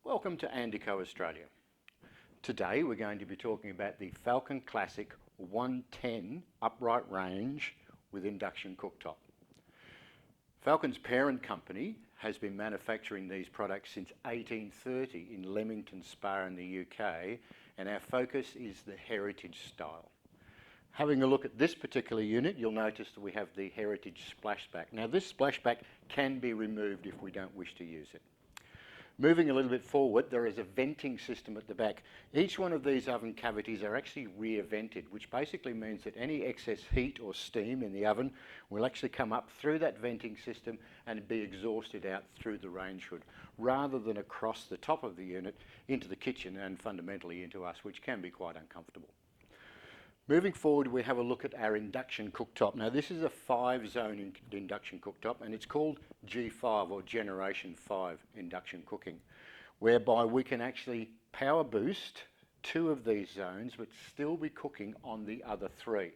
Welcome to Andi-Co Australia. Today we're going to be talking about the Falcon Classic 110 upright range with induction cooktop. Falcon's parent company has been manufacturing these products since 1830 in Leamington Spa in the UK, and our focus is the heritage style. Having a look at this particular unit, you'll notice that we have the heritage splashback. Now this splashback can be removed if we don't wish to use it. Moving a little bit forward, there is a venting system at the back. Each one of these oven cavities are actually rear vented, which basically means that any excess heat or steam in the oven will actually come up through that venting system and be exhausted out through the range hood, rather than across the top of the unit into the kitchen and fundamentally into us, which can be quite uncomfortable. Moving forward, we have a look at our induction cooktop. Now this is a 5-zone induction cooktop, and it's called G5 or Generation 5 induction cooking, whereby we can actually power boost 2 of these zones but still be cooking on the other 3.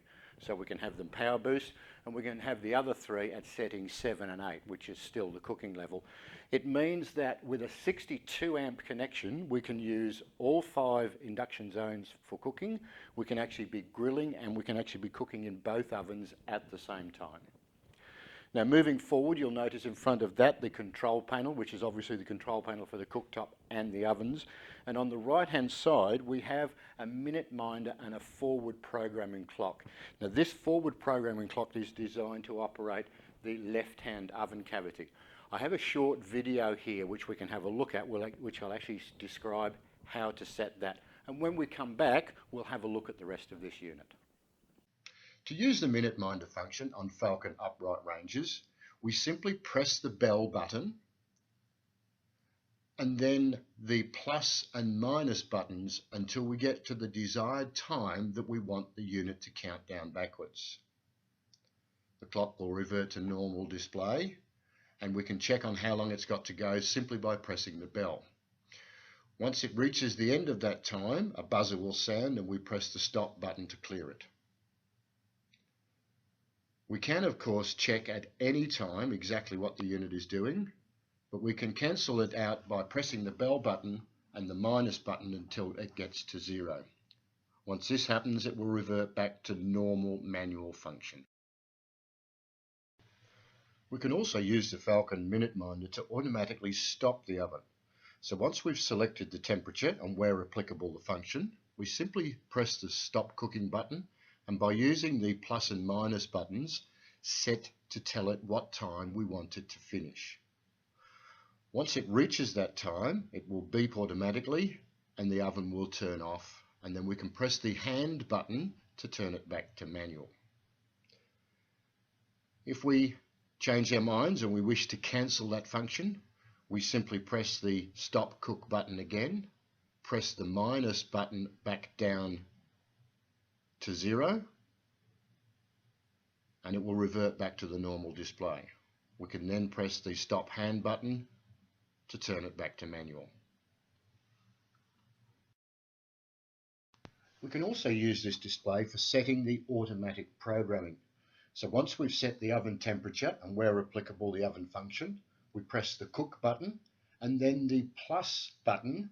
So we can have them power boost, and we can have the other 3 at settings 7 and 8, which is still the cooking level. It means that with a 62 amp connection, we can use all 5 induction zones for cooking. We can actually be grilling, and we can actually be cooking in both ovens at the same time. Now moving forward, you'll notice in front of that the control panel, which is obviously the control panel for the cooktop and the ovens. And on the right hand side, we have a minute minder and a forward programming clock. Now this forward programming clock is designed to operate the left hand oven cavity. I have a short video here which we can have a look at, which I'll actually describe how to set that. And when we come back, we'll have a look at the rest of this unit. To use the minute minder function on Falcon upright ranges, we simply press the bell button and then the plus and minus buttons until we get to the desired time that we want the unit to count down backwards. The clock will revert to normal display, and we can check on how long it's got to go simply by pressing the bell. Once it reaches the end of that time, a buzzer will sound and we press the stop button to clear it. We can, of course, check at any time exactly what the unit is doing, but we can cancel it out by pressing the bell button and the minus button until it gets to 0. Once this happens, it will revert back to normal manual function. We can also use the Falcon minute minder to automatically stop the oven. So once we've selected the temperature and where applicable the function, we simply press the stop cooking button, and by using the plus and minus buttons, set to tell it what time we want it to finish. Once it reaches that time, it will beep automatically and the oven will turn off, and then we can press the hand button to turn it back to manual. If we change our minds and we wish to cancel that function, we simply press the stop cook button again, press the minus button back down to 0, and it will revert back to the normal display. We can then press the stop hand button to turn it back to manual. We can also use this display for setting the automatic programming. So once we've set the oven temperature and where applicable the oven function, we press the cook button and then the plus button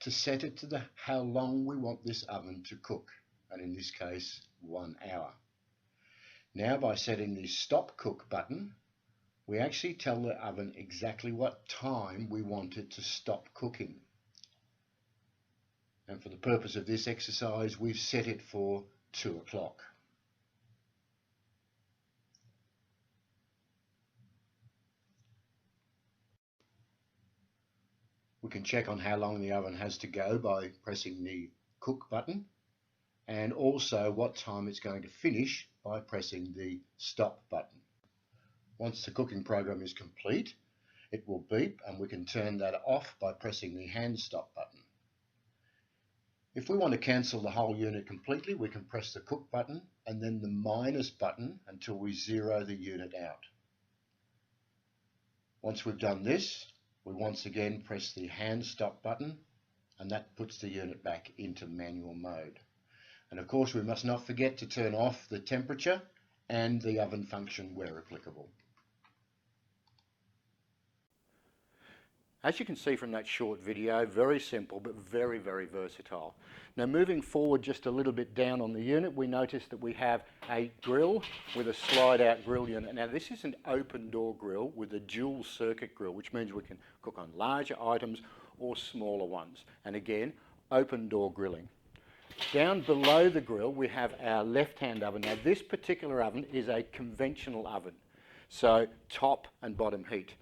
to set it to how long we want this oven to cook, and in this case 1 hour. Now by setting the stop cook button, we actually tell the oven exactly what time we want it to stop cooking. And for the purpose of this exercise, we've set it for 2 o'clock. We can check on how long the oven has to go by pressing the cook button, and also what time it's going to finish by pressing the stop button. Once the cooking program is complete, it will beep and we can turn that off by pressing the hand stop button. If we want to cancel the whole unit completely, we can press the cook button and then the minus button until we zero the unit out. Once we've done this, we once again press the hand stop button, and that puts the unit back into manual mode. And of course we must not forget to turn off the temperature and the oven function where applicable. As you can see from that short video, very simple but very, very versatile. Now moving forward just a little bit down on the unit, we notice that we have a grill with a slide out grill unit. Now this is an open door grill with a dual circuit grill, which means we can cook on larger items or smaller ones. And again, open door grilling. Down below the grill we have our left-hand oven. Now this particular oven is a conventional oven, so top and bottom heat.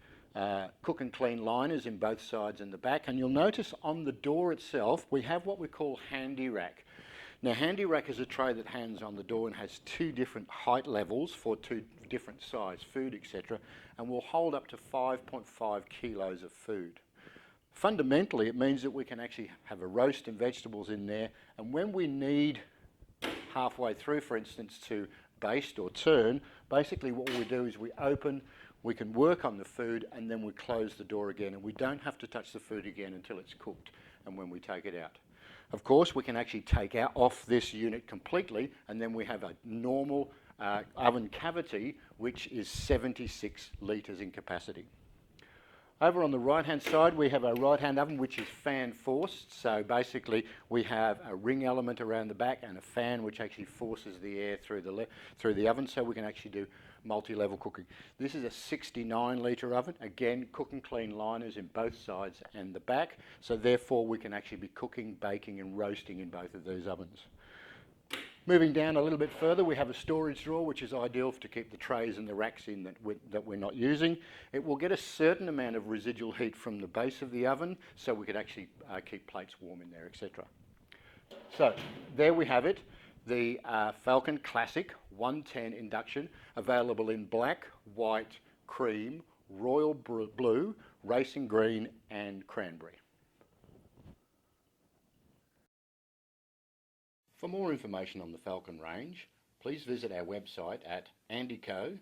Cook and clean liners in both sides and the back, and you'll notice on the door itself we have what we call HandyRack. Now HandyRack is a tray that hangs on the door and has two different height levels for two different size food, etc., and will hold up to 5.5 kilos of food. Fundamentally it means that we can actually have a roast and vegetables in there, and when we need halfway through, for instance, to baste or turn, basically what we do is we open, we can work on the food, and then we close the door again, and we don't have to touch the food again until it's cooked and when we take it out. Of course, we can actually take off this unit completely, and then we have a normal oven cavity which is 76 litres in capacity. Over on the right hand side we have a right hand oven which is fan forced, so basically we have a ring element around the back and a fan which actually forces the air through the oven, so we can actually do multi-level cooking. This is a 69 litre oven, again cook and clean liners in both sides and the back, so therefore we can actually be cooking, baking and roasting in both of these ovens. Moving down a little bit further, we have a storage drawer which is ideal to keep the trays and the racks in that we're not using. It will get a certain amount of residual heat from the base of the oven, so we could actually keep plates warm in there, etc. So there we have it, the Falcon Classic 110 Induction, available in black, white, cream, royal blue, racing green and cranberry. For more information on the Falcon range, please visit our website at Andi-Co.com.au.